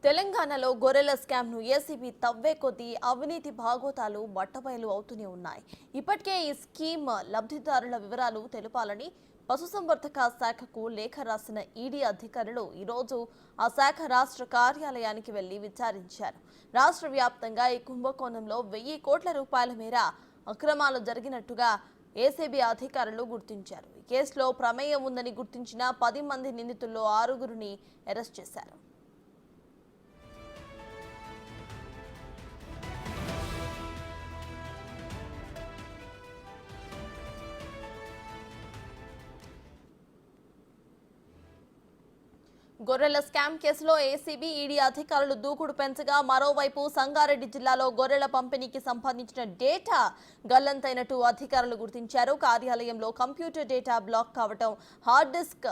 తెలంగాణలో గొర్రెల స్కామ్ను ఏసీబీ తవ్వే కొద్దీ అవినీతి భాగోతాలు బట్టబయలు అవుతూనే ఉన్నాయి. ఇప్పటికే ఈ స్కీమ్ లబ్ధిదారుల వివరాలు తెలపాలని పశుసంవర్ధక శాఖకు లేఖ రాసిన ఈడీ అధికారులు ఈరోజు ఆ శాఖ రాష్ట్ర కార్యాలయానికి వెళ్లి విచారించారు. రాష్ట్ర వ్యాప్తంగా ఈ కుంభకోణంలో 1000 కోట్ల రూపాయల మేర అక్రమాలు జరిగినట్టుగా ఏసీబీ అధికారులు గుర్తించారు. ఈ కేసులో ప్రమేయం ఉందని గుర్తించిన 10 మంది నిందితుల్లో 6గురిని అరెస్ట్ చేశారు. గొర్రెల స్కామ్ కేసులో ఏసీబీ ఈడీ అధికారులు దూకుడు పెంచగా మరోవైపు సంగారెడ్డి జిల్లాలో గొర్రెల పంపిణీకి సంబంధించిన డేటా గల్లంతైనట్టు అధికారులు గుర్తించారు. కార్యాలయంలో కంప్యూటర్ డేటా బ్లాక్ కావటం, హార్డ్ డిస్క్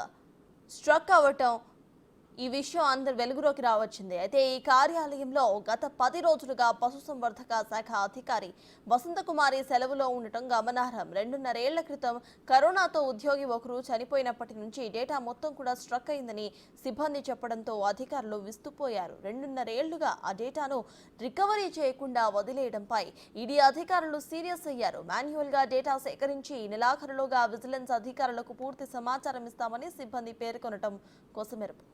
స్ట్రక్ అవటం ఈ విషయం అందరు వెలుగులోకి రావచ్చింది. అయితే ఈ కార్యాలయంలో గత 10 రోజులుగా పశుసంవర్ధక శాఖ అధికారి వసంతకుమారి సెలవులో ఉండటం గమనార్హం. 2.5 ఏళ్ల క్రితం కరోనాతో ఉద్యోగి ఒకరు చనిపోయినప్పటి నుంచి డేటా మొత్తం కూడా స్ట్రక్ అయిందని సిబ్బంది చెప్పడంతో అధికారులు విస్తుపోయారు. 2.5 ఏళ్లుగా ఆ డేటాను రికవరీ చేయకుండా వదిలేయడంపై ఈడీ అధికారులు సీరియస్ అయ్యారు. మాన్యువల్ గా డేటా సేకరించి నెలాఖరులోగా విజిలెన్స్ అధికారులకు పూర్తి సమాచారం ఇస్తామని సిబ్బంది పేర్కొనడం కోసమెరుపు.